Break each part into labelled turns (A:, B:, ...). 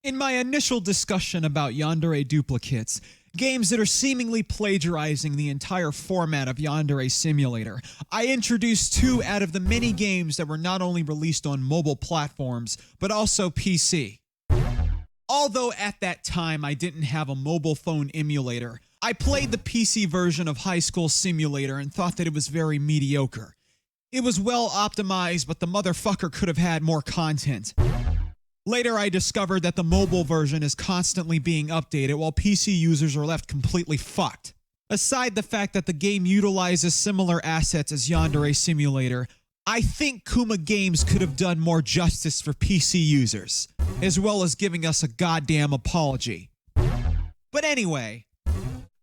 A: In my initial discussion about Yandere duplicates, games that are seemingly plagiarizing the entire format of Yandere Simulator, I introduced two out of the many games that were not only released on mobile platforms, but also PC. Although at that time I didn't have a mobile phone emulator, I played the PC version of High School Simulator and thought that it was very mediocre. It was well optimized, but the motherfucker could have had more content. Later, I discovered that the mobile version is constantly being updated while PC users are left completely fucked. Aside the fact that the game utilizes similar assets as Yandere Simulator, I think Kuma Games could have done more justice for PC users, as well as giving us a goddamn apology. But anyway,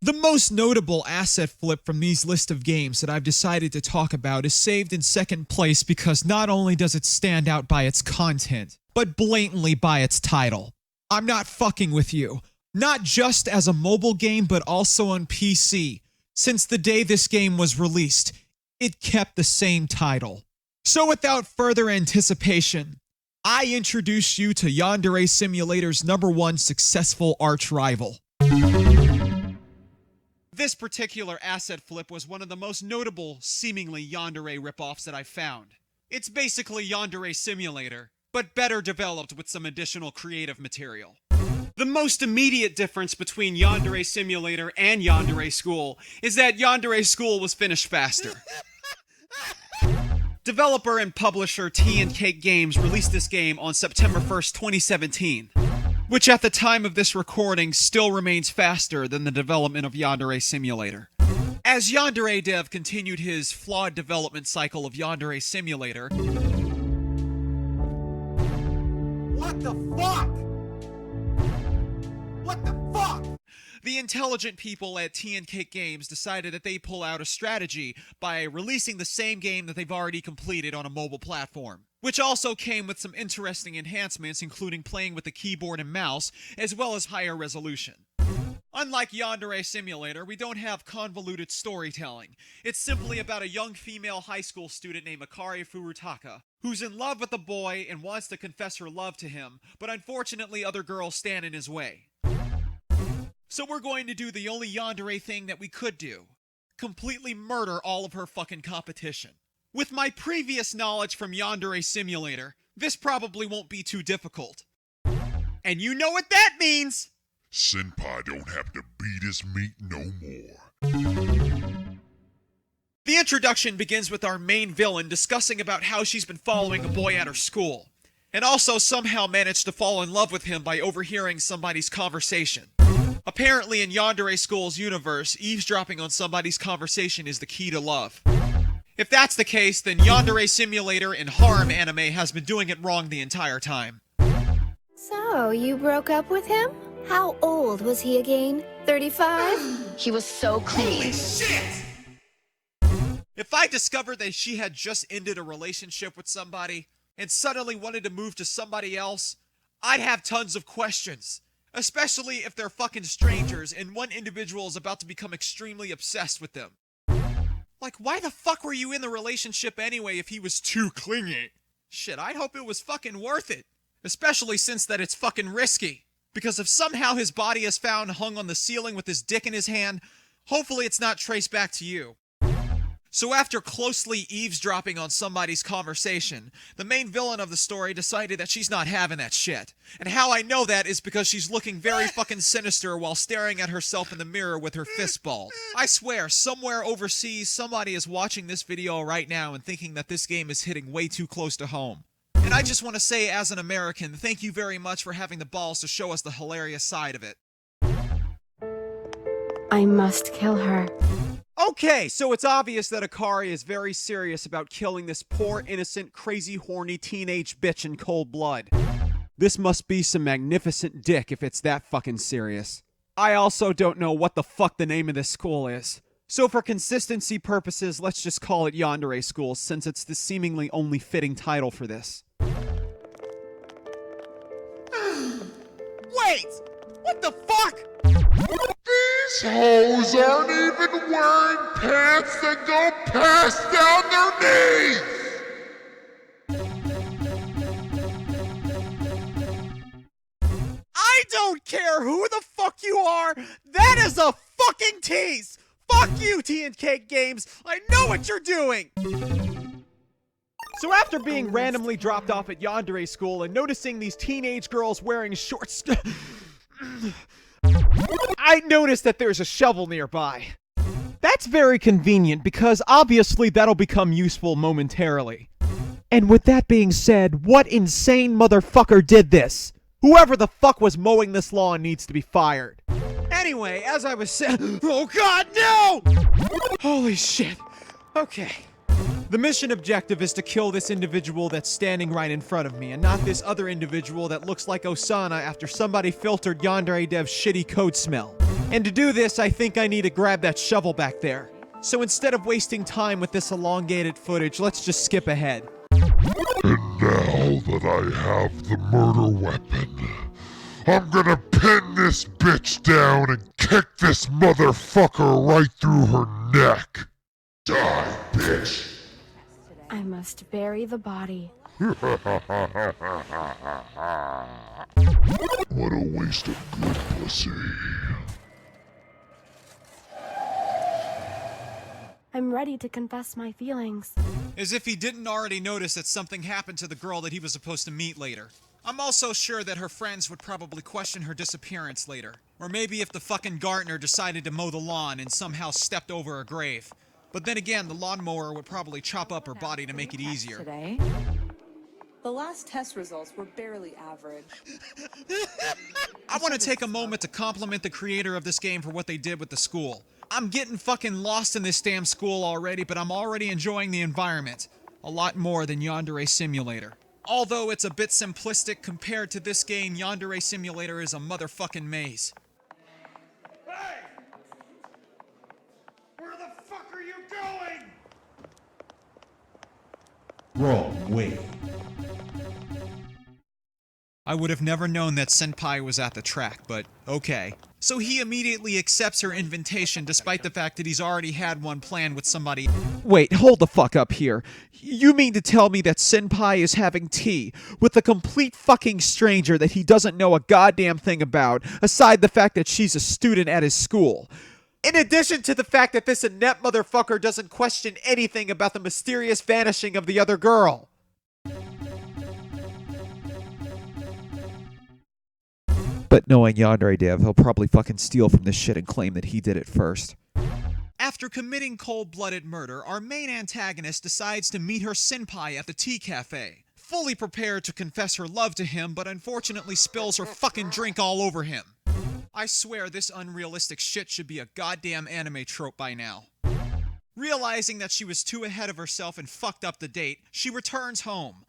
A: the most notable asset flip from these list of games that I've decided to talk about is saved in second place because not only does it stand out by its content, but blatantly by its title. I'm not fucking with you. Not just as a mobile game, but also on PC. Since the day this game was released, it kept the same title. So without further anticipation, I introduce you to Yandere Simulator's #1 successful arch rival. This particular asset flip was one of the most notable, seemingly Yandere ripoffs that I've found. It's basically Yandere Simulator, but better developed with some additional creative material. The most immediate difference between Yandere Simulator and Yandere School is that Yandere School was finished faster. Developer and publisher Tea and Cake Games released this game on September 1st, 2017, which at the time of this recording still remains faster than the development of Yandere Simulator. As Yandere Dev continued his flawed development cycle of Yandere Simulator,
B: What the fuck? What the fuck?
A: the intelligent people at Tea and Cake Games decided that they'd pull out a strategy by releasing the same game that they've already completed on a mobile platform, which also came with some interesting enhancements, including playing with the keyboard and mouse, as well as higher resolution. Unlike Yandere Simulator, we don't have convoluted storytelling. It's simply about a young female high school student named Akari Furutaka, who's in love with a boy and wants to confess her love to him, but unfortunately other girls stand in his way. So we're going to do the only Yandere thing that we could do. Completely murder all of her fucking competition. With my previous knowledge from Yandere Simulator, this probably won't be too difficult. And you know what that means!
C: Senpai don't have to beat his meat no more.
A: The introduction begins with our main villain discussing about how she's been following a boy at her school, and also somehow managed to fall in love with him by overhearing somebody's conversation. Apparently in Yandere School's universe, eavesdropping on somebody's conversation is the key to love. If that's the case, then Yandere Simulator and harem anime has been doing it wrong the entire time.
D: So, you broke up with him? How old was he again? 35?
E: He was so clingy.
B: Shit!
A: If I discovered that she had just ended a relationship with somebody and suddenly wanted to move to somebody else, I'd have tons of questions. Especially if they're fucking strangers and one individual is about to become extremely obsessed with them. Like, why the fuck were you in the relationship anyway if he was too clingy? Shit, I'd hope it was fucking worth it. Especially since that it's fucking risky. Because if somehow his body is found hung on the ceiling with his dick in his hand, hopefully it's not traced back to you. So after closely eavesdropping on somebody's conversation, the main villain of the story decided that she's not having that shit. And how I know that is because she's looking very fucking sinister while staring at herself in the mirror with her fist balled. I swear, somewhere overseas, somebody is watching this video right now and thinking that this game is hitting way too close to home. And I just want to say, as an American, thank you very much for having the balls to show us the hilarious side of it.
D: I must kill her.
A: Okay, so it's obvious that Akari is very serious about killing this poor, innocent, crazy, horny teenage bitch in cold blood. This must be some magnificent dick if it's that fucking serious. I also don't know what the fuck the name of this school is. So for consistency purposes, let's just call it Yandere School, since it's the seemingly only fitting title for this.
B: Wait! What the fuck?
C: These hoes aren't even wearing pants that go past down their knees!
B: don't care who the fuck you are. That is a fucking tease. Fuck you, Tea and Cake Games. I know what you're doing. So after being randomly dropped off at Yandere School and noticing these teenage girls wearing shorts, I noticed that there's a shovel nearby. That's very convenient because obviously that'll become useful momentarily. And with that being said, what insane motherfucker did this? Whoever the fuck was mowing this lawn needs to be fired. Anyway, as I was saying, oh god, no! Holy shit. Okay. The mission objective is to kill this individual that's standing right in front of me, and not this other individual that looks like Osana after somebody filtered Yandere Dev's shitty code smell. And to do this, I think I need to grab that shovel back there. So instead of wasting time with this elongated footage, let's just skip ahead.
C: And now that I have the murder weapon, I'm gonna pin this bitch down and kick this motherfucker right through her neck. Die, bitch!
D: I must bury the body.
C: What a waste of good pussy.
D: I'm ready to confess my feelings.
A: As if he didn't already notice that something happened to the girl that he was supposed to meet later. I'm also sure that her friends would probably question her disappearance later. Or maybe if the fucking gardener decided to mow the lawn and somehow stepped over a grave. But then again, the lawnmower would probably chop up her body to make it easier.
E: Today, the last test results were barely average.
A: I want to take a moment to compliment the creator of this game for what they did with the school. I'm getting fucking lost in this damn school already, but I'm already enjoying the environment. A lot more than Yandere Simulator. Although it's a bit simplistic compared to this game, Yandere Simulator is a motherfucking maze.
B: Hey! Where the fuck are you going?
F: Wrong way.
A: I would have never known that Senpai was at the track, but okay. So he immediately accepts her invitation despite the fact that he's already had one planned with somebody.
B: Wait, hold the fuck up here. You mean to tell me that Senpai is having tea with a complete fucking stranger that he doesn't know a goddamn thing about, aside the fact that she's a student at his school? In addition to the fact that this inept motherfucker doesn't question anything about the mysterious vanishing of the other girl. But knowing Yandere Dev, he'll probably fucking steal from this shit and claim that he did it first.
A: After committing cold-blooded murder, our main antagonist decides to meet her senpai at the tea cafe. Fully prepared to confess her love to him, but unfortunately spills her fucking drink all over him. I swear this unrealistic shit should be a goddamn anime trope by now. Realizing that she was too ahead of herself and fucked up the date, she returns home,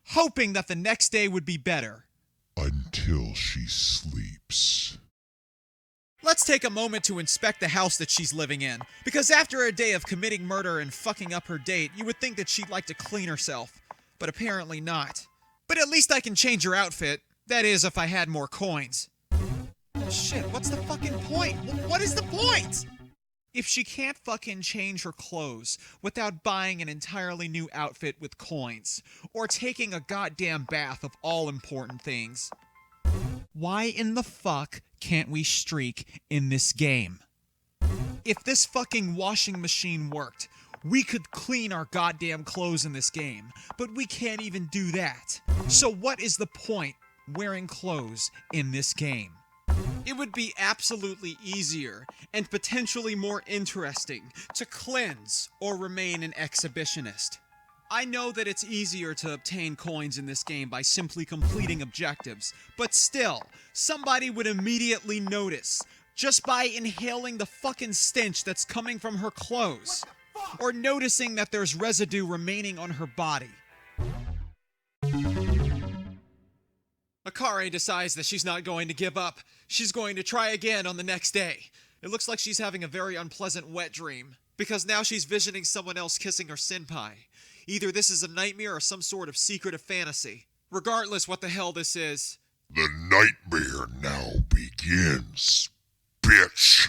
A: hoping that the next day would be better.
C: Until she sleeps.
A: Let's take a moment to inspect the house that she's living in, because after a day of committing murder and fucking up her date, you would think that she'd like to clean herself, but apparently not. But at least I can change her outfit, that is, if I had more coins. Oh shit, what's the fucking point? What is the point? If she can't fucking change her clothes without buying an entirely new outfit with coins, or taking a goddamn bath of all important things, why in the fuck can't we streak in this game? If this fucking washing machine worked, we could clean our goddamn clothes in this game, but we can't even do that. So what is the point wearing clothes in this game? It would be absolutely easier and potentially more interesting to cleanse or remain an exhibitionist. I know that it's easier to obtain coins in this game by simply completing objectives, but still, somebody would immediately notice just by inhaling the fucking stench that's coming from her clothes, or noticing that there's residue remaining on her body. Akari decides that she's not going to give up. She's going to try again on the next day. It looks like she's having a very unpleasant wet dream, because now she's visioning someone else kissing her senpai. Either this is a nightmare or some sort of secretive fantasy. Regardless what the hell this is.
C: The nightmare now begins, bitch.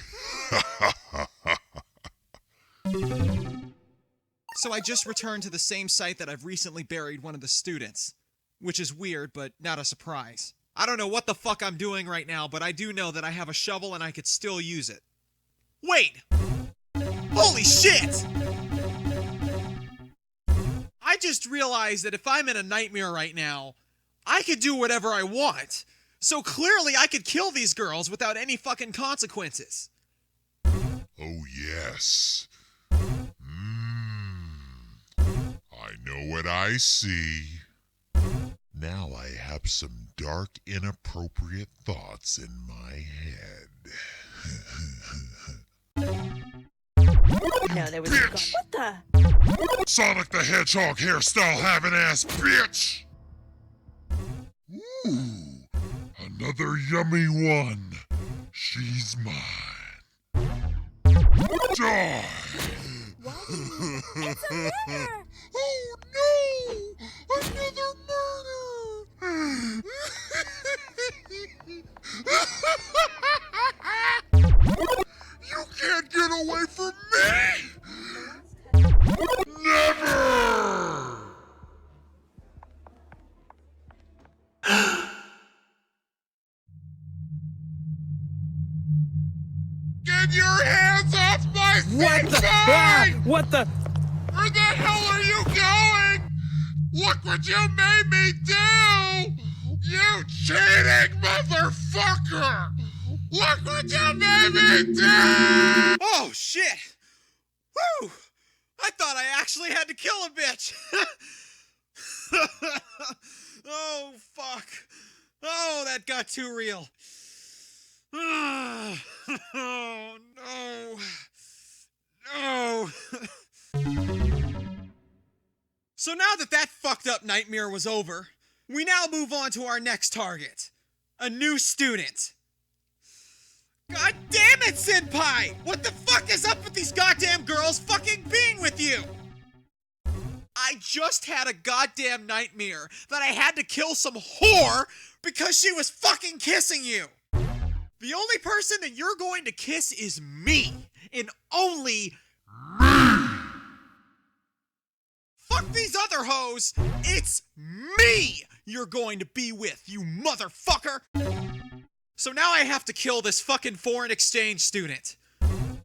A: So I just returned to the same site that I've recently buried one of the students. Which is weird, but not a surprise. I don't know what the fuck I'm doing right now, but I do know that I have a shovel and I could still use it. Wait! Holy shit! I just realized that if I'm in a nightmare right now, I could do whatever I want. So clearly I could kill these girls without any fucking consequences.
C: Oh yes. I know what I see. Now I have some dark, inappropriate thoughts in my head.
G: No, there was
C: Bitch!
G: what the?
C: Sonic the Hedgehog hairstyle having ass bitch! Ooh, another yummy one. She's mine. Die!
G: It's a murder!
C: Oh no! Another murder! You can't get away from me! Never! Get your hands off my Senpai!
B: What the?
C: Where the hell are you going? Look what you made me do! You cheating motherfucker! Look what you made me do!
A: Oh shit! Whew! I thought I actually had to kill a bitch! Oh fuck! Oh, that got too real. Oh no! No! So now that that fucked up nightmare was over, we now move on to our next target. A new student. God damn it, Senpai! What the fuck is up with these goddamn girls fucking being with you? I just had a goddamn nightmare that I had to kill some whore because she was fucking kissing you. The only person that you're going to kiss is me, and only me. Fuck these other hoes, it's me you're going to be with, you motherfucker. So now I have to kill this fucking foreign exchange student.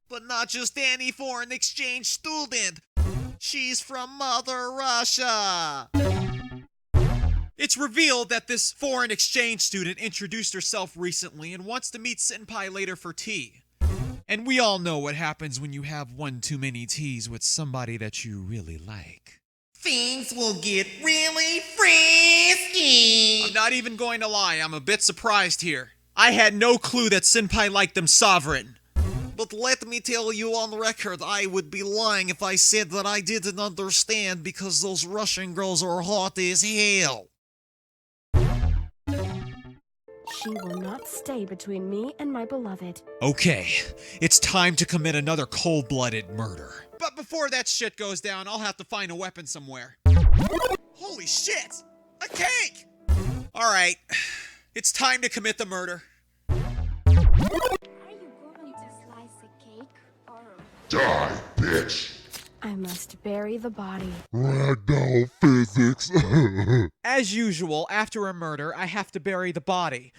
A: But not just any foreign exchange student. She's from Mother Russia. It's revealed that this foreign exchange student introduced herself recently and wants to meet Senpai later for tea. And we all know what happens when you have one too many teas with somebody that you really like. Things will get really frisky. I'm not even going to lie, I'm a bit surprised here. I had no clue that Senpai liked them sovereign. But let me tell you on record, I would be lying if I said that I didn't understand because those Russian girls are hot as hell.
G: She will not stay between me and my beloved.
A: Okay, it's time to commit another cold-blooded murder. But before that shit goes down, I'll have to find a weapon somewhere. Holy shit! A cake! Alright, it's time to commit the murder.
G: Are you going to slice a cake or...
C: Die, bitch!
G: I must bury the body.
C: Ragdoll physics.
B: As usual, after a murder, I have to bury the body.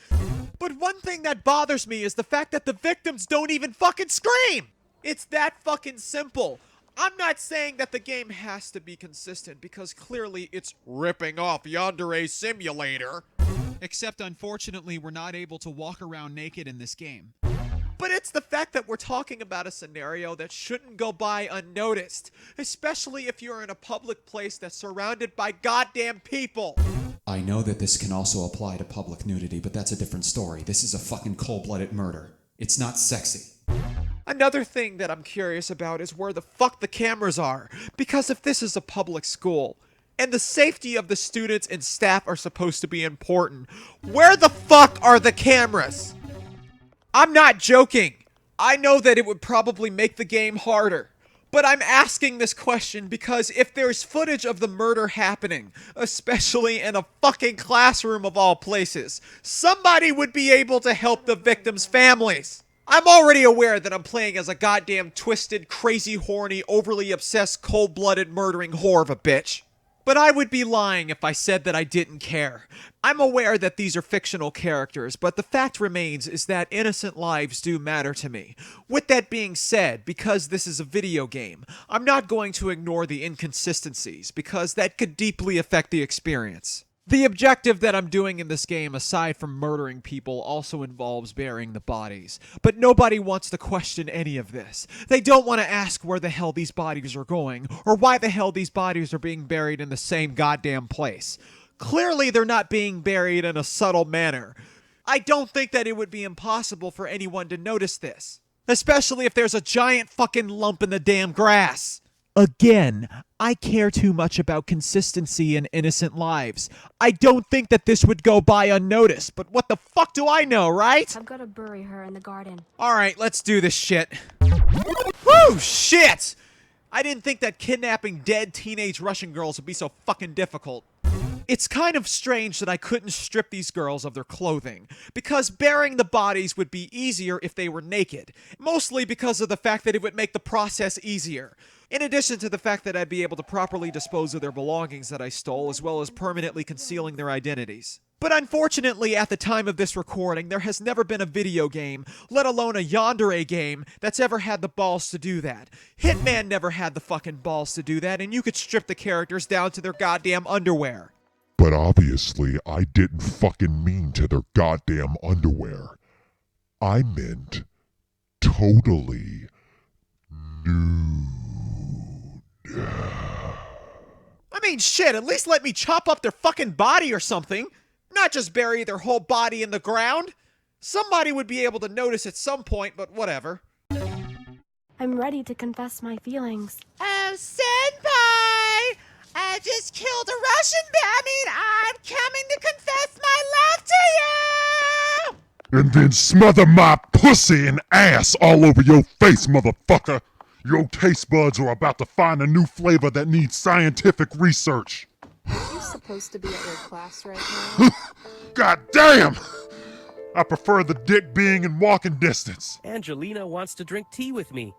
B: But one thing that bothers me is the fact that the victims don't even fucking scream! It's that fucking simple. I'm not saying that the game has to be consistent, because clearly it's ripping off Yandere Simulator. Except unfortunately, we're not able to walk around naked in this game. But it's the fact that we're talking about a scenario that shouldn't go by unnoticed, especially if you're in a public place that's surrounded by goddamn people.
H: I know that this can also apply to public nudity, but that's a different story. This is a fucking cold-blooded murder. It's not sexy.
B: Another thing that I'm curious about is where the fuck the cameras are, because if this is a public school, and the safety of the students and staff are supposed to be important, where the fuck are the cameras? I'm not joking. I know that it would probably make the game harder. But I'm asking this question because if there's footage of the murder happening, especially in a fucking classroom of all places, somebody would be able to help the victims' families. I'm already aware that I'm playing as a goddamn twisted, crazy, horny, overly obsessed, cold-blooded, murdering whore of a bitch. But I would be lying if I said that I didn't care. I'm aware that these are fictional characters, but the fact remains is that innocent lives do matter to me. With that being said, because this is a video game, I'm not going to ignore the inconsistencies, because that could deeply affect the experience. The objective that I'm doing in this game, aside from murdering people, also involves burying the bodies. But nobody wants to question any of this. They don't want to ask where the hell these bodies are going, or why the hell these bodies are being buried in the same goddamn place. Clearly they're not being buried in a subtle manner. I don't think that it would be impossible for anyone to notice this. Especially if there's a giant fucking lump in the damn grass. Again, I care too much about consistency in innocent lives. I don't think that this would go by unnoticed, but what the fuck do I know, right?
G: I've got to bury her in the garden.
B: Alright, let's do this shit. Woo, shit! I didn't think that kidnapping dead teenage Russian girls would be so fucking difficult. It's kind of strange that I couldn't strip these girls of their clothing, because burying the bodies would be easier if they were naked, mostly because of the fact that it would make the process easier. In addition to the fact that I'd be able to properly dispose of their belongings that I stole, as well as permanently concealing their identities. But unfortunately, at the time of this recording, there has never been a video game, let alone a Yandere game, that's ever had the balls to do that. Hitman never had the fucking balls to do that, and you could strip the characters down to their goddamn underwear.
C: But obviously, I didn't fucking mean to their goddamn underwear. I meant totally nude.
B: I mean, shit, at least let me chop up their fucking body or something. Not just bury their whole body in the ground. Somebody would be able to notice at some point, but whatever.
G: I'm ready to confess my feelings.
B: Oh, Senpai! I just killed a Russian I'm coming to confess my love to you!
C: And then smother my pussy and ass all over your face, motherfucker! Your taste buds are about to find a new flavor that needs scientific research.
E: Are you supposed to be at your class right now?
C: God damn! I prefer the dick being in walking distance.
I: Angelina wants to drink tea with me.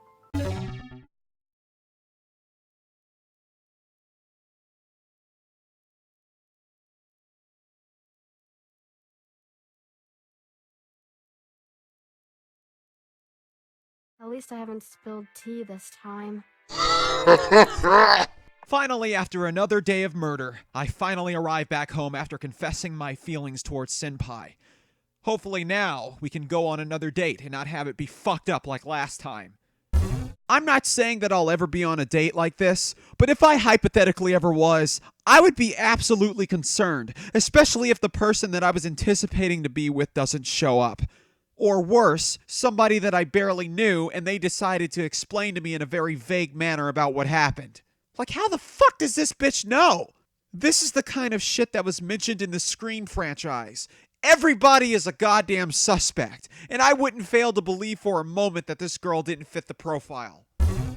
G: At least I haven't spilled tea this time.
B: Finally, after another day of murder, I finally arrive back home after confessing my feelings towards Senpai. Hopefully now, we can go on another date and not have it be fucked up like last time. I'm not saying that I'll ever be on a date like this, but if I hypothetically ever was, I would be absolutely concerned, especially if the person that I was anticipating to be with doesn't show up. Or worse, somebody that I barely knew and they decided to explain to me in a very vague manner about what happened. Like, how the fuck does this bitch know? This is the kind of shit that was mentioned in the Scream franchise. Everybody is a goddamn suspect, and I wouldn't fail to believe for a moment that this girl didn't fit the profile.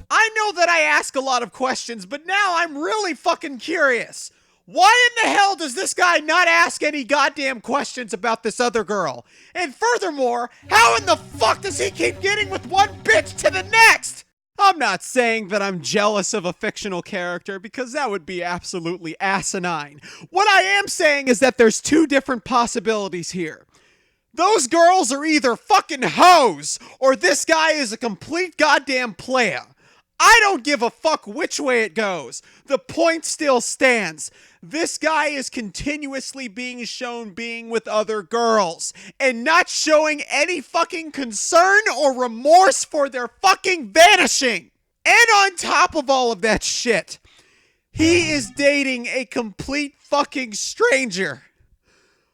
B: I know that I ask a lot of questions, but now I'm really fucking curious. Why in the hell does this guy not ask any goddamn questions about this other girl? And furthermore, how in the fuck does he keep getting with one bitch to the next? I'm not saying that I'm jealous of a fictional character because that would be absolutely asinine. What I am saying is that there's two different possibilities here. Those girls are either fucking hoes or this guy is a complete goddamn playa. I don't give a fuck which way it goes. The point still stands. This guy is continuously being shown being with other girls and not showing any fucking concern or remorse for their fucking vanishing. And on top of all of that shit, he is dating a complete fucking stranger.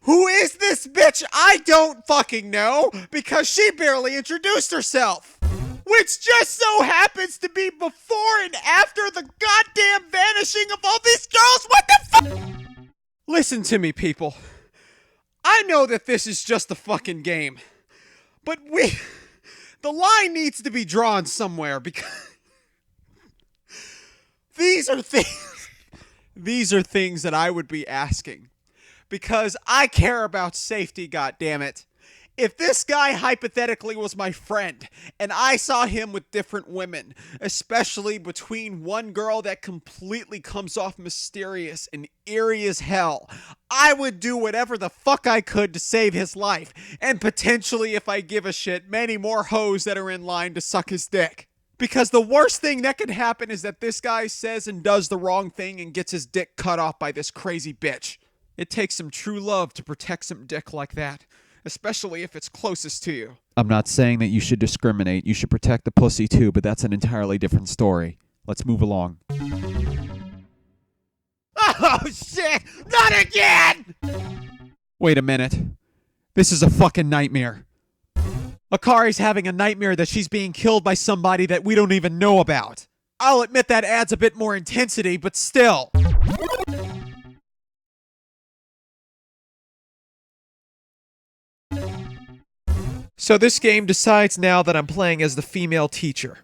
B: Who is this bitch? I don't fucking know because she barely introduced herself. Which just so happens to be before and after the goddamn vanishing of all these girls. What the fuck? Listen to me, people. I know that this is just a fucking game. But the line needs to be drawn somewhere because these are things that I would be asking. Because I care about safety, goddammit. If this guy hypothetically was my friend, and I saw him with different women, especially between one girl that completely comes off mysterious and eerie as hell, I would do whatever the fuck I could to save his life, and potentially, if I give a shit, many more hoes that are in line to suck his dick. Because the worst thing that could happen is that this guy says and does the wrong thing and gets his dick cut off by this crazy bitch. It takes some true love to protect some dick like that, especially if it's closest to you. I'm not saying that you should discriminate. You should protect the pussy too, but that's an entirely different story. Let's move along. Oh shit! Not again! Wait a minute. This is a fucking nightmare. Akari's having a nightmare that she's being killed by somebody that we don't even know about. I'll admit that adds a bit more intensity, but still. So this game decides now that I'm playing as the female teacher.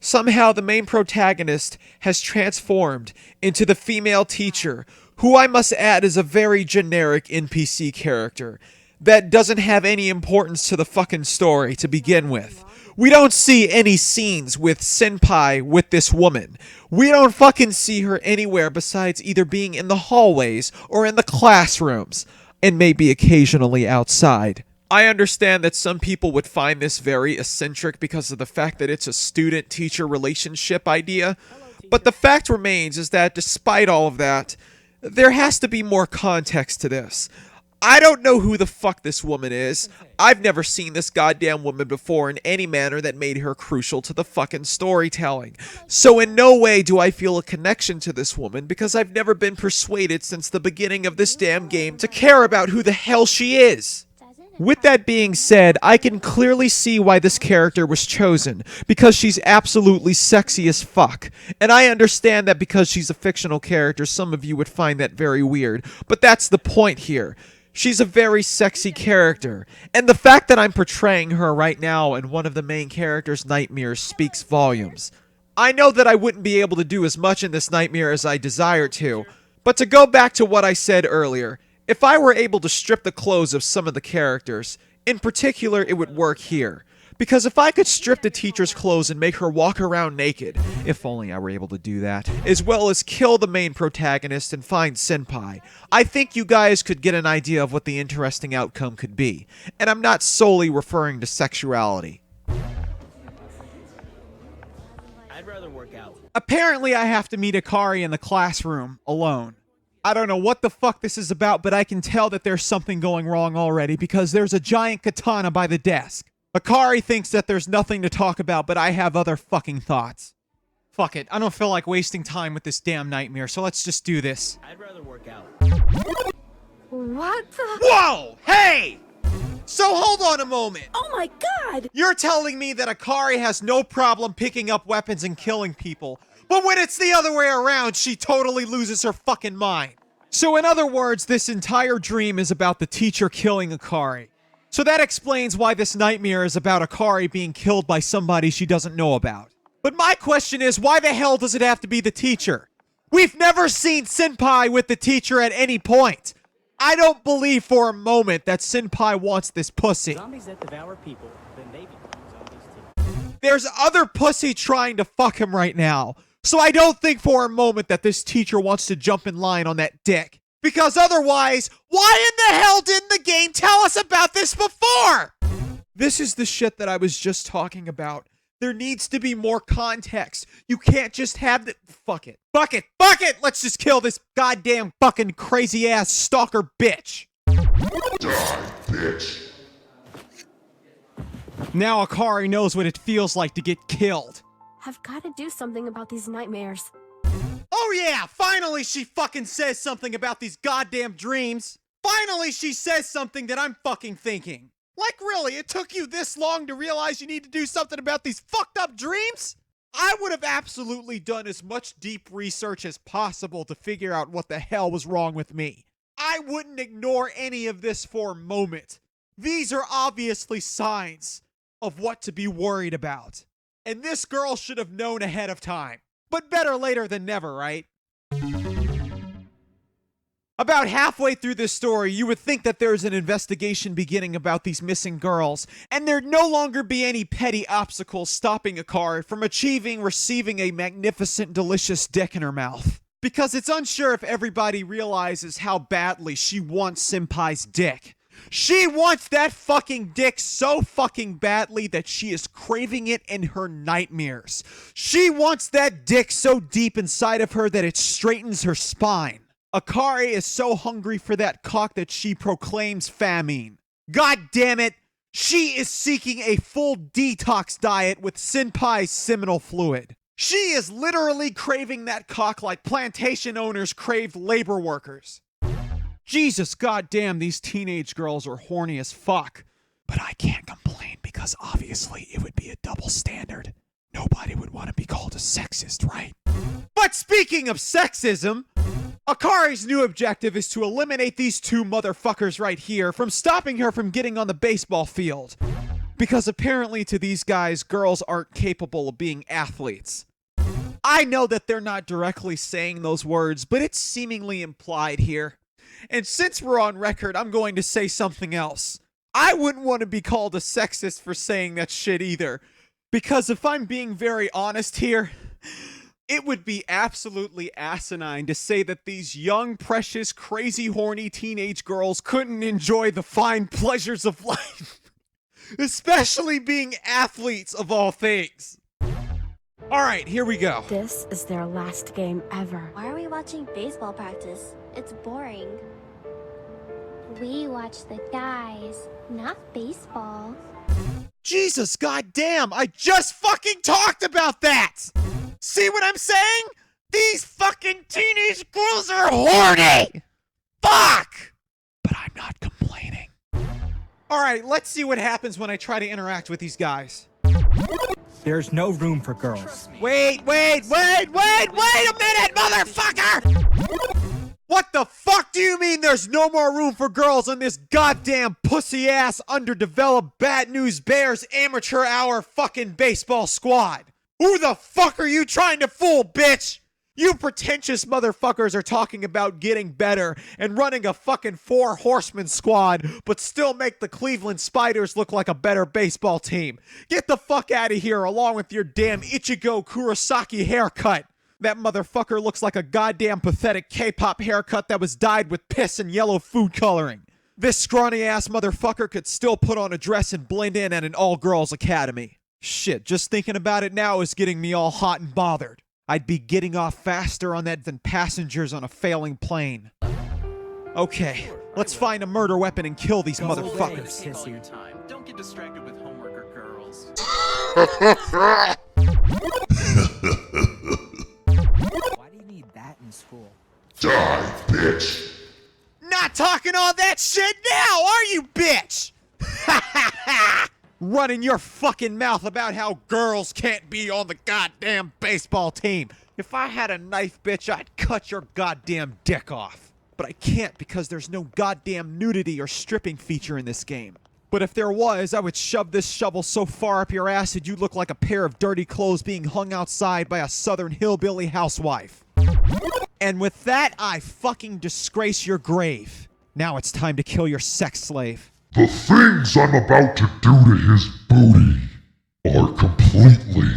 B: Somehow the main protagonist has transformed into the female teacher, who I must add is a very generic NPC character that doesn't have any importance to the fucking story to begin with. We don't see any scenes with Senpai with this woman. We don't fucking see her anywhere besides either being in the hallways or in the classrooms, and maybe occasionally outside. I understand that some people would find this very eccentric because of the fact that it's a student-teacher relationship idea, but the fact remains is that despite all of that, there has to be more context to this. I don't know who the fuck this woman is. I've never seen this goddamn woman before in any manner that made her crucial to the fucking storytelling. So in no way do I feel a connection to this woman because I've never been persuaded since the beginning of this damn game to care about who the hell she is. With that being said, I can clearly see why this character was chosen, because she's absolutely sexy as fuck. And I understand that because she's a fictional character, some of you would find that very weird, but that's the point here. She's a very sexy character, and the fact that I'm portraying her right now in one of the main character's nightmares speaks volumes. I know that I wouldn't be able to do as much in this nightmare as I desire to, but to go back to what I said earlier, if I were able to strip the clothes of some of the characters, in particular it would work here. Because if I could strip the teacher's clothes and make her walk around naked, if only I were able to do that, as well as kill the main protagonist and find Senpai, I think you guys could get an idea of what the interesting outcome could be. And I'm not solely referring to sexuality.
I: I'd rather work out.
B: Apparently I have to meet Akari in the classroom, alone. I don't know what the fuck this is about, but I can tell that there's something going wrong already because there's a giant katana by the desk. Akari thinks that there's nothing to talk about, but I have other fucking thoughts. Fuck it, I don't feel like wasting time with this damn nightmare, so let's just do this.
I: I'd rather work out.
D: What the?
B: Whoa! Hey! So hold on a moment.
D: Oh my god!
B: You're telling me that Akari has no problem picking up weapons and killing people, but when it's the other way around, she totally loses her fucking mind. So in other words, this entire dream is about the teacher killing Akari. So that explains why this nightmare is about Akari being killed by somebody she doesn't know about. But my question is, why the hell does it have to be the teacher? We've never seen Senpai with the teacher at any point. I don't believe for a moment that Senpai wants this pussy.
I: Zombies that devour people, then they become zombies too.
B: There's other pussy trying to fuck him right now. So I don't think for a moment that this teacher wants to jump in line on that dick. Because otherwise, why in the hell didn't the game tell us about this before? This is the shit that I was just talking about. There needs to be more context. You can't just have the— Fuck it. Fuck it. Fuck it! Let's just kill this goddamn fucking crazy ass stalker bitch.
C: Die, bitch.
B: Now Akari knows what it feels like to get killed.
J: I've got to do something about these nightmares.
B: Oh yeah, finally she fucking says something about these goddamn dreams. Finally she says something that I'm fucking thinking. Like really, it took you this long to realize you need to do something about these fucked up dreams? I would have absolutely done as much deep research as possible to figure out what the hell was wrong with me. I wouldn't ignore any of this for a moment. These are obviously signs of what to be worried about. And this girl should have known ahead of time. But better later than never, right? About halfway through this story, you would think that there's an investigation beginning about these missing girls, and there'd no longer be any petty obstacles stopping Akari from receiving a magnificent, delicious dick in her mouth. Because it's unsure if everybody realizes how badly she wants Senpai's dick. She wants that fucking dick so fucking badly that she is craving it in her nightmares. She wants that dick so deep inside of her that it straightens her spine. Akari is so hungry for that cock that she proclaims famine. God damn it, she is seeking a full detox diet with Senpai's seminal fluid. She is literally craving that cock like plantation owners craved labor workers. Jesus goddamn, these teenage girls are horny as fuck. But I can't complain because obviously it would be a double standard. Nobody would want to be called a sexist, right? But speaking of sexism, Akari's new objective is to eliminate these two motherfuckers right here from stopping her from getting on the baseball field. Because apparently to these guys, girls aren't capable of being athletes. I know that they're not directly saying those words, but it's seemingly implied here. And since we're on record, I'm going to say something else. I wouldn't want to be called a sexist for saying that shit either. Because if I'm being very honest here, it would be absolutely asinine to say that these young, precious, crazy, horny teenage girls couldn't enjoy the fine pleasures of life. Especially being athletes of all things. Alright, here we go.
J: This is their last game ever.
G: Why are we watching baseball practice? It's boring. We watch the guys, not baseball.
B: Jesus goddamn, I just fucking talked about that! See what I'm saying? These fucking teenage girls are horny! Fuck! But I'm not complaining. Alright, let's see what happens when I try to interact with these guys.
K: There's no room for girls.
B: Wait a minute, motherfucker! What the fuck do you mean there's no more room for girls on this goddamn pussy-ass, underdeveloped Bad News Bears amateur hour fucking baseball squad? Who the fuck are you trying to fool, bitch? You pretentious motherfuckers are talking about getting better and running a fucking 4-horseman squad, but still make the Cleveland Spiders look like a better baseball team. Get the fuck out of here along with your damn Ichigo Kurosaki haircut. That motherfucker looks like a goddamn pathetic K-pop haircut that was dyed with piss and yellow food coloring. This scrawny-ass motherfucker could still put on a dress and blend in at an all-girls academy. Shit, just thinking about it now is getting me all hot and bothered. I'd be getting off faster on that than passengers on a failing plane. Okay, let's find a murder weapon and kill these motherfuckers.
I: Don't get distracted with homework or girls.
K: Why do you need that in school?
C: Die, bitch!
B: Not talking all that shit now, are you, bitch? Running your fucking mouth about how girls can't be on the goddamn baseball team. If I had a knife, bitch, I'd cut your goddamn dick off. But I can't because there's no goddamn nudity or stripping feature in this game. But if there was, I would shove this shovel so far up your ass that you'd look like a pair of dirty clothes being hung outside by a southern hillbilly housewife. And with that, I fucking disgrace your grave. Now it's time to kill your sex slave.
C: The things I'm about to do to his booty are completely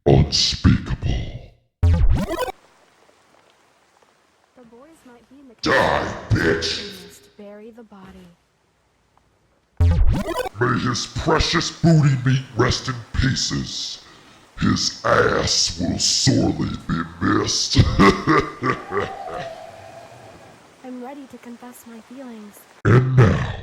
C: unspeakable.
J: The boys might be in the
C: Die, bitch!
J: We must bury the body.
C: May his precious booty meat rest in pieces. His ass will sorely be missed.
J: I'm ready to confess my feelings.
C: And now,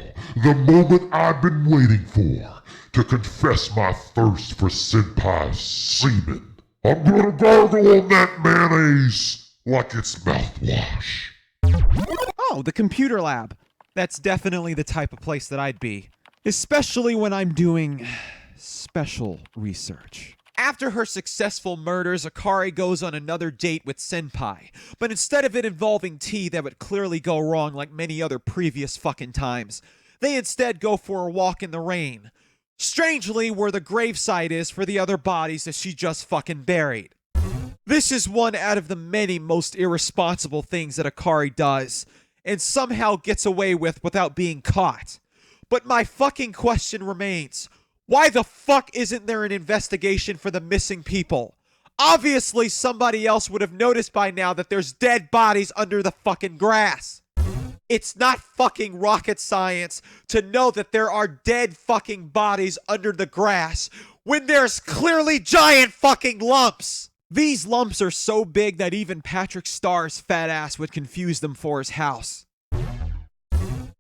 C: the moment I've been waiting for to confess my thirst for Senpai's semen. I'm gonna gargle on that mayonnaise like it's mouthwash.
B: Oh, the computer lab. That's definitely the type of place that I'd be. Especially when I'm doing special research. After her successful murders, Akari goes on another date with Senpai. But instead of it involving tea that would clearly go wrong like many other previous fucking times, they instead go for a walk in the rain. Strangely, where the gravesite is for the other bodies that she just fucking buried. This is one out of the many most irresponsible things that Akari does. and somehow gets away with without being caught. But my fucking question remains, why the fuck isn't there an investigation for the missing people? Obviously, somebody else would have noticed by now that there's dead bodies under the fucking grass. It's not fucking rocket science to know that there are dead fucking bodies under the grass when there's clearly giant fucking lumps. These lumps are so big that even Patrick Starr's fat ass would confuse them for his house.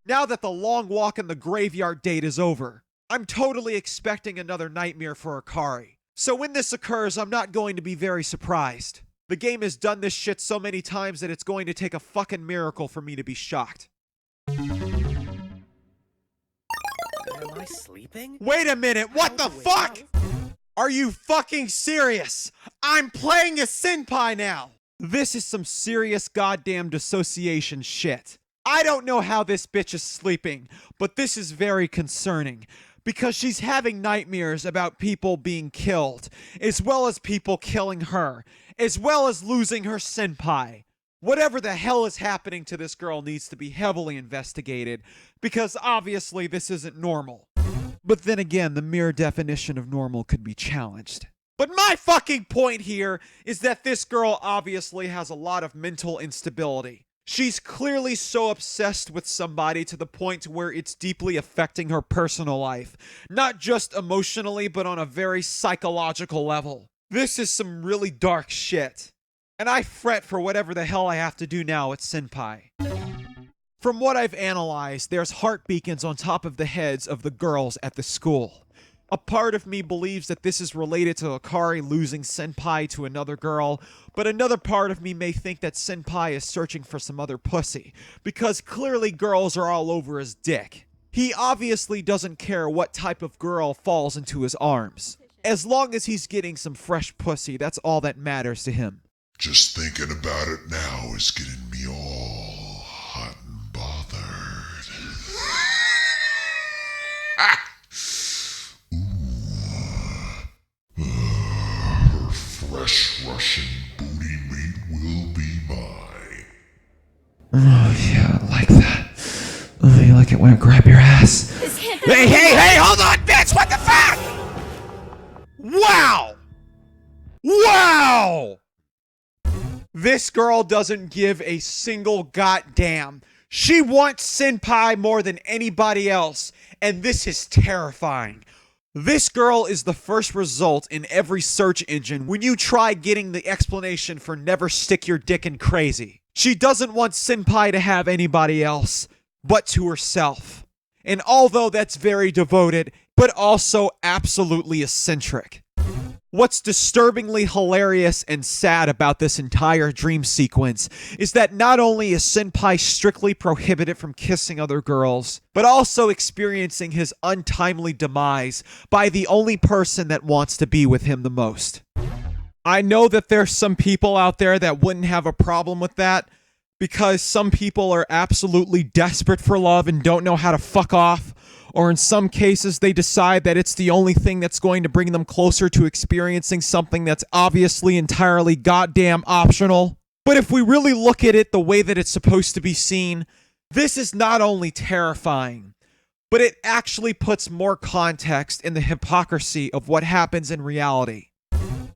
B: Now that the long walk in the graveyard date is over, I'm totally expecting another nightmare for Akari. So when this occurs, I'm not going to be very surprised. The game has done this shit so many times that it's going to take a fucking miracle for me to be shocked.
I: Am I sleeping?
B: Wait a minute, what the fuck? Are you fucking serious? I'm playing a Senpai now! This is some serious goddamn dissociation shit. I don't know how this bitch is sleeping, but this is very concerning. Because she's having nightmares about people being killed, as well as people killing her, as well as losing her senpai. Whatever the hell is happening to this girl needs to be heavily investigated, because obviously this isn't normal. But then again, the mere definition of normal could be challenged. But my fucking point here is that this girl obviously has a lot of mental instability. She's clearly so obsessed with somebody to the point where it's deeply affecting her personal life. Not just emotionally, but on a very psychological level. This is some really dark shit. And I fret for whatever the hell I have to do now at Senpai. From what I've analyzed, there's heart beacons on top of the heads of the girls at the school. A part of me believes that this is related to Akari losing Senpai to another girl, but another part of me may think that Senpai is searching for some other pussy, because clearly girls are all over his dick. He obviously doesn't care what type of girl falls into his arms. As long as he's getting some fresh pussy, that's all that matters to him.
C: Just thinking about it now is getting me all hot and bothered. Her fresh Russian booty meat will be mine.
H: Oh, yeah, I like that. Oh, you like it when I grab your ass?
B: Hey, hold on, bitch! What the fuck? Wow! Wow! This girl doesn't give a single goddamn. She wants Senpai more than anybody else, and this is terrifying. This girl is the first result in every search engine when you try getting the explanation for never stick your dick in crazy. She doesn't want Senpai to have anybody else, but to herself. And although that's very devoted, but also absolutely eccentric. What's disturbingly hilarious and sad about this entire dream sequence is that not only is Senpai strictly prohibited from kissing other girls, but also experiencing his untimely demise by the only person that wants to be with him the most. I know that there's some people out there that wouldn't have a problem with that, because some people are absolutely desperate for love and don't know how to fuck off. Or in some cases, they decide that it's the only thing that's going to bring them closer to experiencing something that's obviously entirely goddamn optional. But if we really look at it the way that it's supposed to be seen, this is not only terrifying, but it actually puts more context in the hypocrisy of what happens in reality.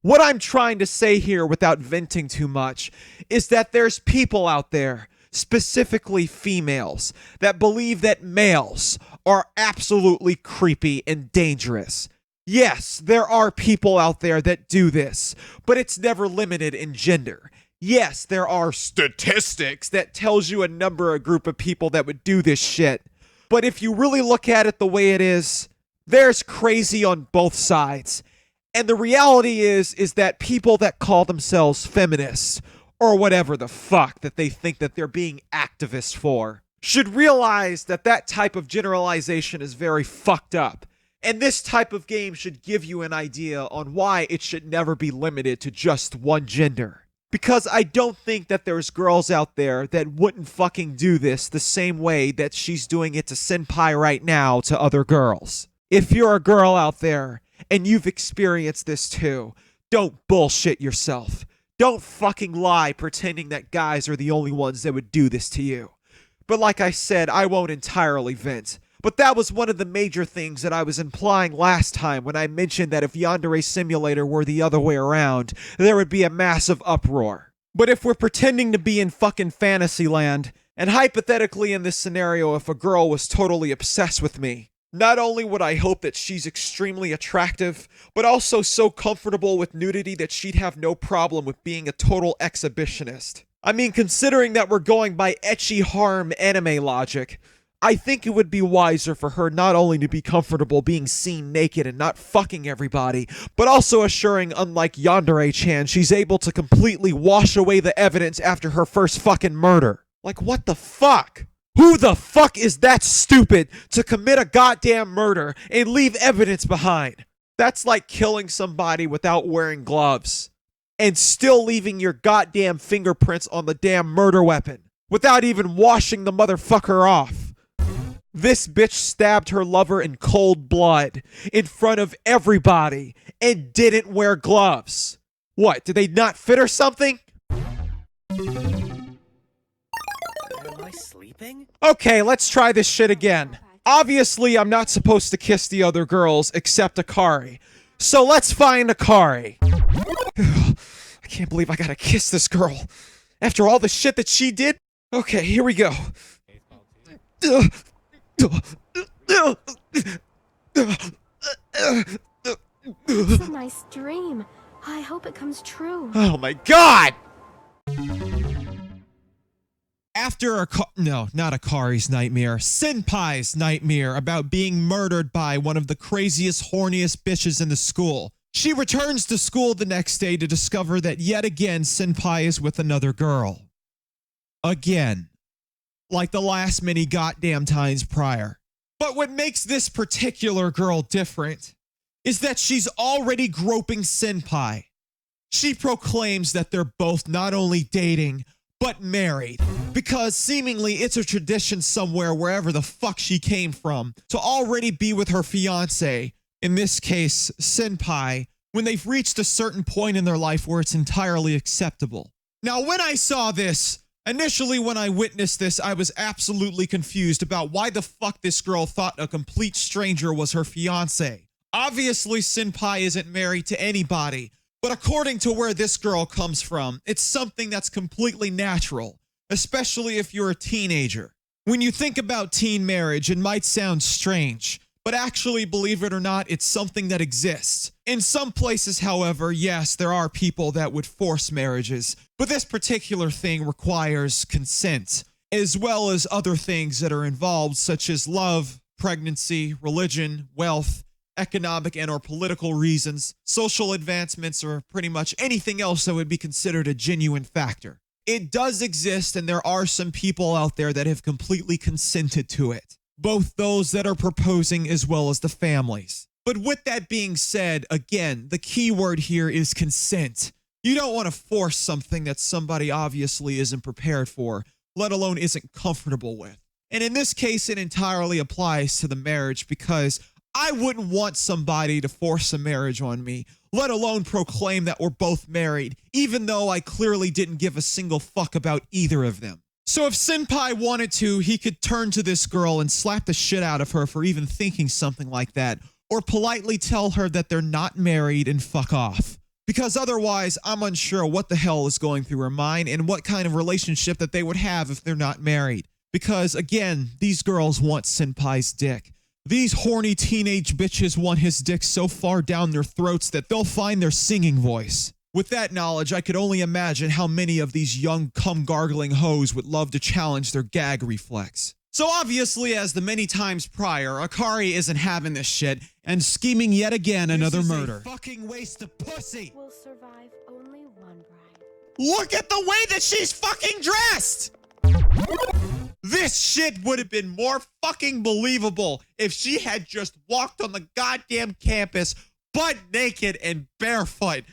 B: What I'm trying to say here without venting too much is that there's people out there, specifically females, that believe that males are absolutely creepy and dangerous. Yes, there are people out there that do this, but it's never limited in gender. Yes, there are statistics that tells you a group of people that would do this shit. But if you really look at it the way it is, there's crazy on both sides. And the reality is that people that call themselves feminists, or whatever the fuck that they think that they're being activists for, should realize that that type of generalization is very fucked up. And this type of game should give you an idea on why it should never be limited to just one gender. Because I don't think that there's girls out there that wouldn't fucking do this the same way that she's doing it to Senpai right now to other girls. If you're a girl out there and you've experienced this too, don't bullshit yourself. Don't fucking lie pretending that guys are the only ones that would do this to you. But like I said, I won't entirely vent. But that was one of the major things that I was implying last time when I mentioned that if Yandere Simulator were the other way around, there would be a massive uproar. But if we're pretending to be in fucking Fantasyland, and hypothetically in this scenario if a girl was totally obsessed with me, not only would I hope that she's extremely attractive, but also so comfortable with nudity that she'd have no problem with being a total exhibitionist. I mean, considering that we're going by ecchi harm anime logic, I think it would be wiser for her not only to be comfortable being seen naked and not fucking everybody, but also assuring, unlike Yandere-chan, she's able to completely wash away the evidence after her first fucking murder. Like, what the fuck? Who the fuck is that stupid to commit a goddamn murder and leave evidence behind? That's like killing somebody without wearing gloves and still leaving your goddamn fingerprints on the damn murder weapon without even washing the motherfucker off. This bitch stabbed her lover in cold blood in front of everybody and didn't wear gloves. What, did they not fit or something?
I: Am I sleeping?
B: Okay, let's try this shit again. Obviously, I'm not supposed to kiss the other girls except Akari. So let's find Akari. I can't believe I gotta kiss this girl. After all the shit that she did? Okay, here we go.
J: It's a nice dream. I hope it comes true.
B: Oh my god!
A: After not Akari's nightmare, Senpai's nightmare about being murdered by one of the craziest, horniest bitches in the school, she returns to school the next day to discover that yet again Senpai is with another girl. Again. Like the last many goddamn times prior. But what makes this particular girl different is that she's already groping Senpai. She proclaims that they're both not only dating, but married, because seemingly it's a tradition somewhere wherever the fuck she came from to already be with her fiance, in this case, Senpai, when they've reached a certain point in their life where it's entirely acceptable. Now, when I saw this, initially when I witnessed this, I was absolutely confused about why the fuck this girl thought a complete stranger was her fiance. Obviously, Senpai isn't married to anybody, but according to where this girl comes from, it's something that's completely natural, especially if you're a teenager. When you think about teen marriage, it might sound strange, but actually, believe it or not, it's something that exists. In some places, however, yes, there are people that would force marriages, but this particular thing requires consent, as well as other things that are involved, such as love, pregnancy, religion, wealth, economic and or political reasons, social advancements, or pretty much anything else that would be considered a genuine factor. It does exist, and there are some people out there that have completely consented to it, both those that are proposing as well as the families. But with that being said, again, the key word here is consent. You don't want to force something that somebody obviously isn't prepared for, let alone isn't comfortable with. And in this case, it entirely applies to the marriage, because I wouldn't want somebody to force a marriage on me, let alone proclaim that we're both married, even though I clearly didn't give a single fuck about either of them. So if Senpai wanted to, he could turn to this girl and slap the shit out of her for even thinking something like that, or politely tell her that they're not married and fuck off. Because otherwise, I'm unsure what the hell is going through her mind and what kind of relationship that they would have if they're not married. Because again, these girls want Senpai's dick. These horny teenage bitches want his dick so far down their throats that they'll find their singing voice. With that knowledge, I could only imagine how many of these young cum-gargling hoes would love to challenge their gag reflex. So obviously, as the many times prior, Akari isn't having this shit and scheming yet again another murder. A fucking waste of pussy.
J: Will survive only one bride.
A: Look at the way that she's fucking dressed! This shit would have been more fucking believable if she had just walked on the goddamn campus butt naked and barefoot.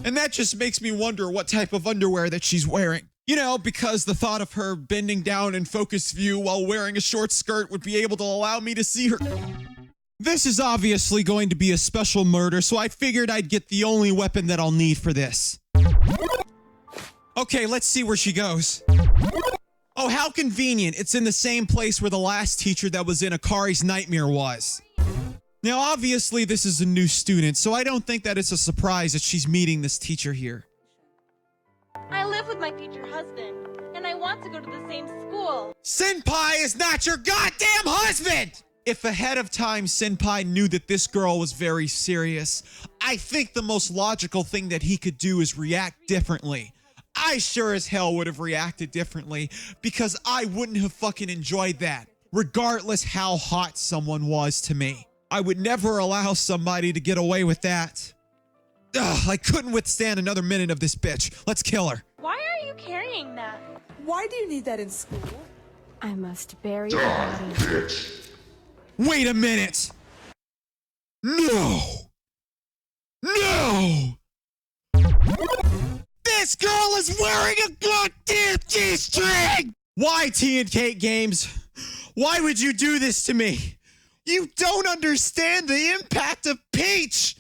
A: And that just makes me wonder what type of underwear that she's wearing. You know, because the thought of her bending down in focus view while wearing a short skirt would be able to allow me to see her. This is obviously going to be a special murder, so I figured I'd get the only weapon that I'll need for this. Okay, let's see where she goes. Oh, how convenient. It's in the same place where the last teacher that was in Akari's nightmare was. Now, obviously, this is a new student, so I don't think that it's a surprise that she's meeting this teacher here.
L: I live with my future husband, and I want to go to the same school.
A: Senpai is not your goddamn husband! If ahead of time Senpai knew that this girl was very serious, I think the most logical thing that he could do is react differently. I sure as hell would have reacted differently because I wouldn't have fucking enjoyed that, regardless how hot someone was to me. I would never allow somebody to get away with that. Ugh, I couldn't withstand another minute of this bitch. Let's kill her.
L: Why are you carrying that?
E: Why do you need that in school?
J: I must bury the body.
A: Wait a minute! No! No! This girl is wearing a goddamn G-string! Why, Tea and Cake Games? Why would you do this to me? You don't understand the impact of Peach!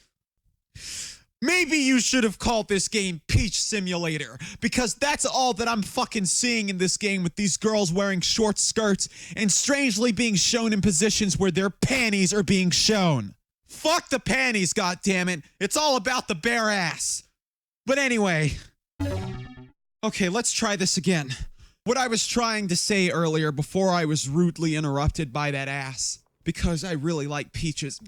A: Maybe you should have called this game Peach Simulator, because that's all that I'm fucking seeing in this game with these girls wearing short skirts and strangely being shown in positions where their panties are being shown. Fuck the panties, goddammit. It's all about the bare ass. But anyway. Okay, let's try this again. What I was trying to say earlier before I was rudely interrupted by that ass. Because I really like peaches.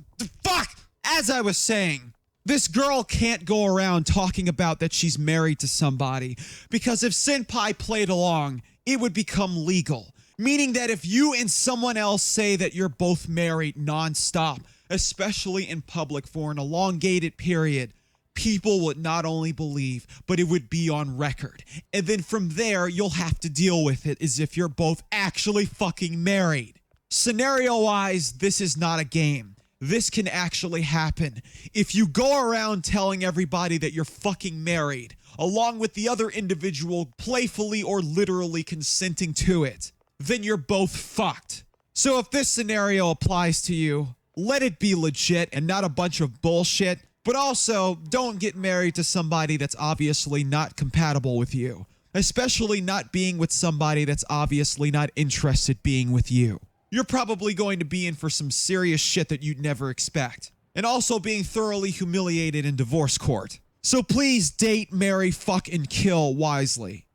A: Fuck! As I was saying, this girl can't go around talking about that she's married to somebody. Because if Senpai played along, it would become legal. Meaning that if you and someone else say that you're both married non-stop, especially in public for an elongated period, people would not only believe, but it would be on record. And then from there, you'll have to deal with it as if you're both actually fucking married. Scenario-wise, this is not a game. This can actually happen. If you go around telling everybody that you're fucking married, along with the other individual playfully or literally consenting to it, then you're both fucked. So if this scenario applies to you, let it be legit and not a bunch of bullshit. But also, don't get married to somebody that's obviously not compatible with you. Especially not being with somebody that's obviously not interested being with you. You're probably going to be in for some serious shit that you'd never expect. And also being thoroughly humiliated in divorce court. So please date, marry, fuck, and kill wisely.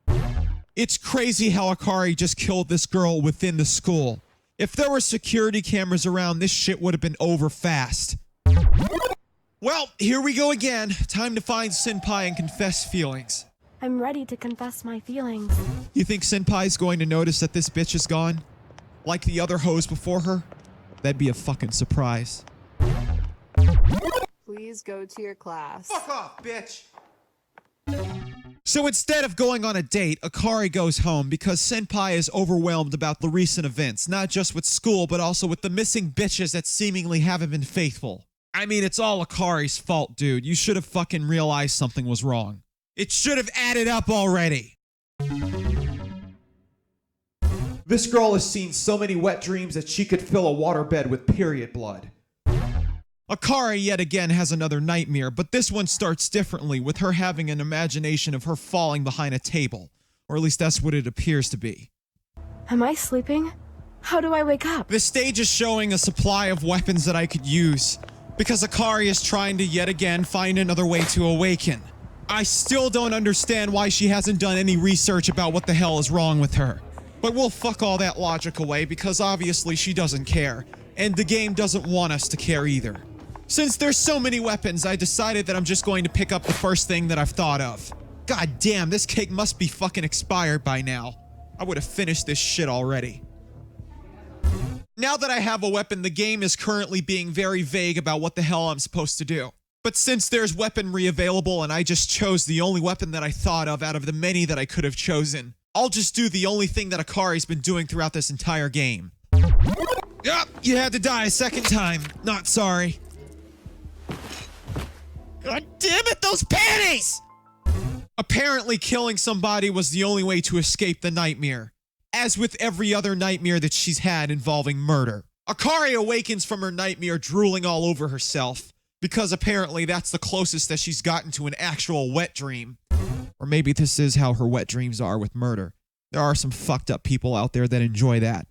A: It's crazy how Akari just killed this girl within the school. If there were security cameras around, this shit would have been over fast. Well, here we go again. Time to find Senpai and confess feelings.
J: I'm ready to confess my feelings.
A: You think Senpai's going to notice that this bitch is gone? Like the other hoes before her? That'd be a fucking surprise.
E: Please go to your class.
A: Fuck off, bitch! So instead of going on a date, Akari goes home because Senpai is overwhelmed about the recent events, not just with school, but also with the missing bitches that seemingly haven't been faithful. I mean, it's all Akari's fault, dude. You should have fucking realized something was wrong. It should have added up already. This girl has seen so many wet dreams that she could fill a waterbed with period blood. Akari yet again has another nightmare, but this one starts differently, with her having an imagination of her falling behind a table. Or at least that's what it appears to be.
J: Am I sleeping? How do I wake up?
A: This stage is showing a supply of weapons that I could use, because Akari is trying to yet again find another way to awaken. I still don't understand why she hasn't done any research about what the hell is wrong with her. But we'll fuck all that logic away because obviously she doesn't care, and the game doesn't want us to care either. Since there's so many weapons, I decided that I'm just going to pick up the first thing that I've thought of. God damn, this cake must be fucking expired by now. I would have finished this shit already. Now that I have a weapon, the game is currently being very vague about what the hell I'm supposed to do. But since there's weaponry available and I just chose the only weapon that I thought of out of the many that I could have chosen, I'll just do the only thing that Akari's been doing throughout this entire game. Yup, you had to die a second time. Not sorry. God damn it, those panties! Apparently killing somebody was the only way to escape the nightmare. As with every other nightmare that she's had involving murder. Akari awakens from her nightmare drooling all over herself, because apparently that's the closest that she's gotten to an actual wet dream. Or maybe this is how her wet dreams are with murder. There are some fucked up people out there that enjoy that.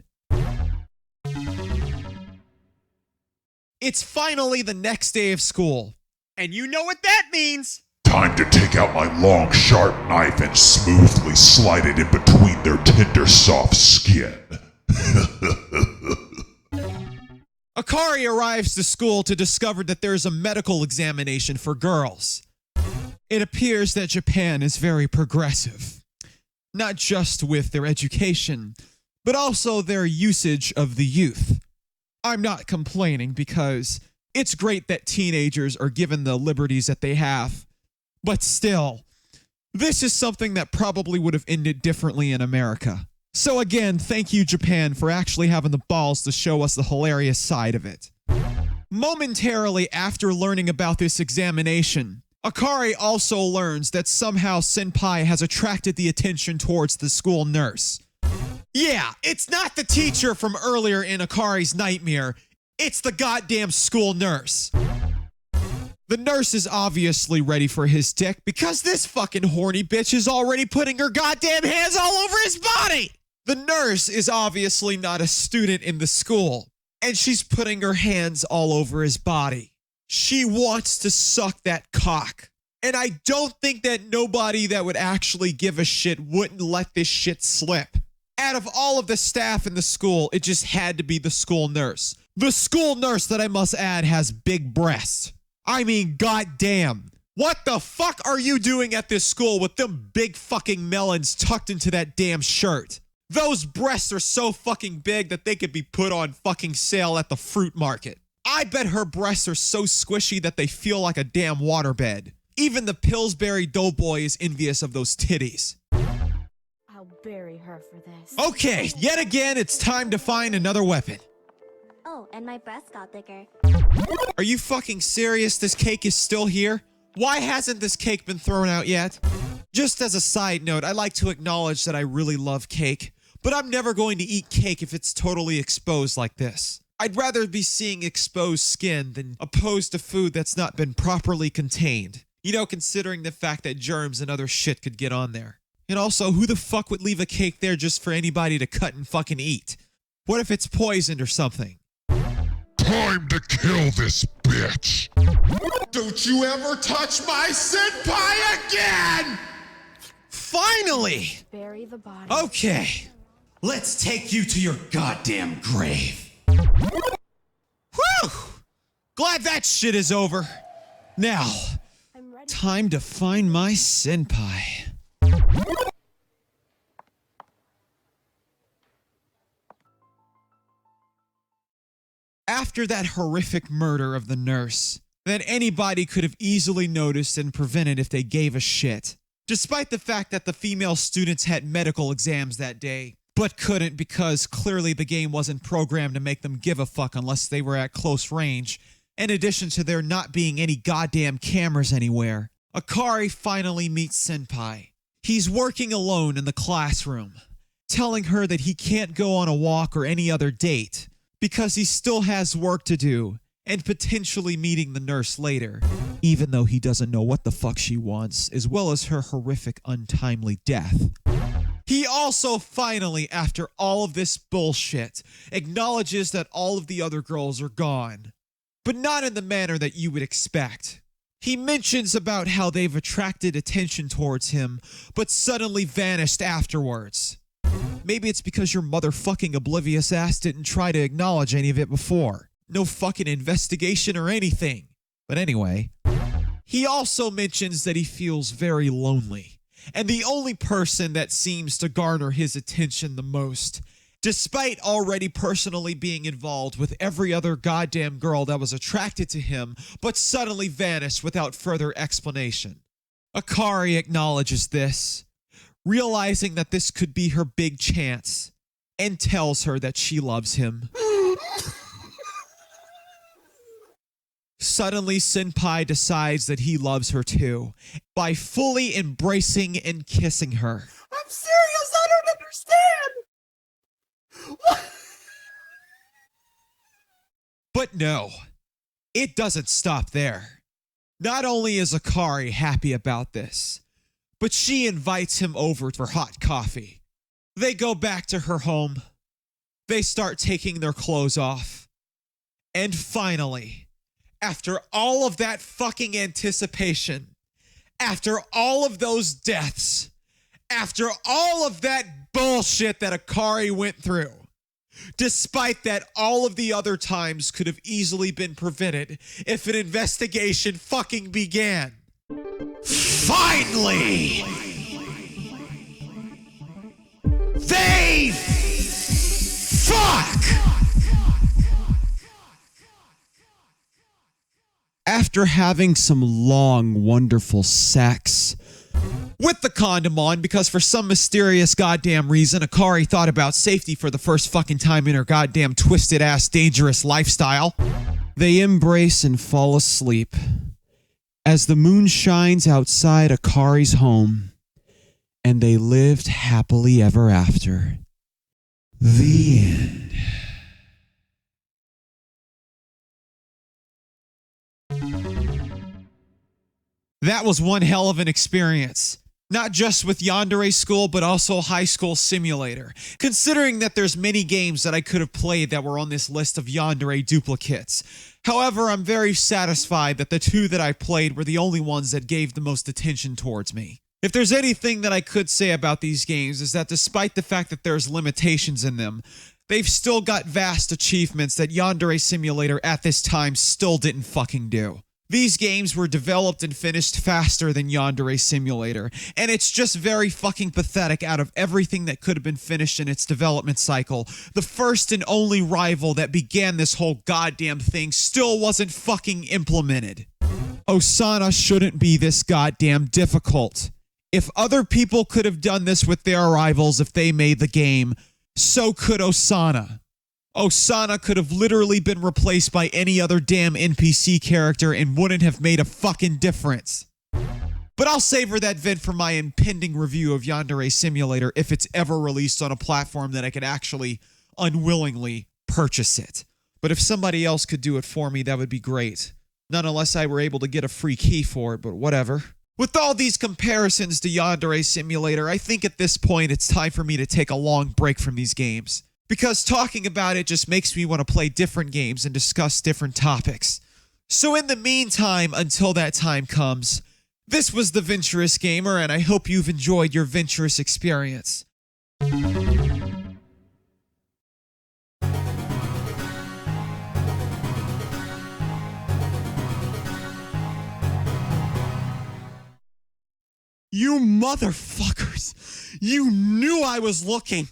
A: It's finally the next day of school. And you know what that means!
C: Time to take out my long, sharp knife and smoothly slide it in between their tender, soft skin.
A: Akari arrives to school to discover that there's a medical examination for girls. It appears that Japan is very progressive. Not just with their education, but also their usage of the youth. I'm not complaining because it's great that teenagers are given the liberties that they have. But still, this is something that probably would have ended differently in America. So again, thank you, Japan, for actually having the balls to show us the hilarious side of it. Momentarily after learning about this examination, Akari also learns that somehow Senpai has attracted the attention towards the school nurse. Yeah, it's not the teacher from earlier in Akari's nightmare. It's the goddamn school nurse. The nurse is obviously ready for his dick because this fucking horny bitch is already putting her goddamn hands all over his body. The nurse is obviously not a student in the school, and she's putting her hands all over his body. She wants to suck that cock. And I don't think that nobody that would actually give a shit wouldn't let this shit slip. Out of all of the staff in the school, it just had to be the school nurse. The school nurse that I must add has big breasts. I mean, goddamn. What the fuck are you doing at this school with them big fucking melons tucked into that damn shirt? Those breasts are so fucking big that they could be put on fucking sale at the fruit market. I bet her breasts are so squishy that they feel like a damn waterbed. Even the Pillsbury Doughboy is envious of those titties.
J: I'll bury her for this.
A: Okay, yet again, it's time to find another weapon.
G: Oh, and my breast got thicker.
A: Are you fucking serious? This cake is still here? Why hasn't this cake been thrown out yet? Just as a side note, I like to acknowledge that I really love cake, but I'm never going to eat cake if it's totally exposed like this. I'd rather be seeing exposed skin than opposed to food that's not been properly contained. You know, considering the fact that germs and other shit could get on there. And also, who the fuck would leave a cake there just for anybody to cut and fucking eat? What if it's poisoned or something?
C: Time to kill this bitch!
A: Don't you ever touch my senpai again! Finally!
J: Bury the body.
A: Okay, let's take you to your goddamn grave. Whew! Glad that shit is over. Now,
J: I'm ready.
A: time to find my senpai. After that horrific murder of the nurse, that anybody could have easily noticed and prevented if they gave a shit. Despite the fact that the female students had medical exams that day, but couldn't because clearly the game wasn't programmed to make them give a fuck unless they were at close range, in addition to there not being any goddamn cameras anywhere. Akari finally meets Senpai. He's working alone in the classroom, telling her that he can't go on a walk or any other date because he still has work to do and potentially meeting the nurse later, even though he doesn't know what the fuck she wants, as well as her horrific untimely death. He also finally, after all of this bullshit, acknowledges that all of the other girls are gone, but not in the manner that you would expect. He mentions about how they've attracted attention towards him, but suddenly vanished afterwards. Maybe it's because your motherfucking oblivious ass didn't try to acknowledge any of it before. No fucking investigation or anything. But anyway, he also mentions that he feels very lonely. And the only person that seems to garner his attention the most, despite already personally being involved with every other goddamn girl that was attracted to him, but suddenly vanished without further explanation. Akari acknowledges this, realizing that this could be her big chance, and tells her that she loves him. Suddenly, Senpai decides that he loves her too, by fully embracing and kissing her.
B: I'm serious, I don't understand!
A: But no, it doesn't stop there. Not only is Akari happy about this, but she invites him over for hot coffee. They go back to her home. They start taking their clothes off. And finally, after all of that fucking anticipation, after all of those deaths, after all of that bullshit that Akari went through, despite that all of the other times could have easily been prevented if an investigation fucking began. Finally! They fuck! After having some long, wonderful sex with the condom on, because for some mysterious goddamn reason, Akari thought about safety for the first fucking time in her goddamn twisted ass dangerous lifestyle, they embrace and fall asleep as the moon shines outside Akari's home, and they lived happily ever after. The end. That was one hell of an experience. Not just with Yandere School, but also High School Simulator. Considering that there's many games that I could have played that were on this list of Yandere duplicates. However, I'm very satisfied that the two that I played were the only ones that gave the most attention towards me. If there's anything that I could say about these games is that despite the fact that there's limitations in them, they've still got vast achievements that Yandere Simulator at this time still didn't fucking do. These games were developed and finished faster than Yandere Simulator, and it's just very fucking pathetic out of everything that could have been finished in its development cycle. The first and only rival that began this whole goddamn thing still wasn't fucking implemented. Osana shouldn't be this goddamn difficult. If other people could have done this with their rivals if they made the game, so could Osana. Osana could have literally been replaced by any other damn NPC character and wouldn't have made a fucking difference. But I'll savor that vid for my impending review of Yandere Simulator if it's ever released on a platform that I could actually unwillingly purchase it. But if somebody else could do it for me, that would be great. Not unless I were able to get a free key for it, but whatever. With all these comparisons to Yandere Simulator, I think at this point it's time for me to take a long break from these games. Because talking about it just makes me want to play different games and discuss different topics. So in the meantime, until that time comes, this was the Venturous Gamer, and I hope you've enjoyed your Venturous experience. You motherfuckers! You knew I was looking!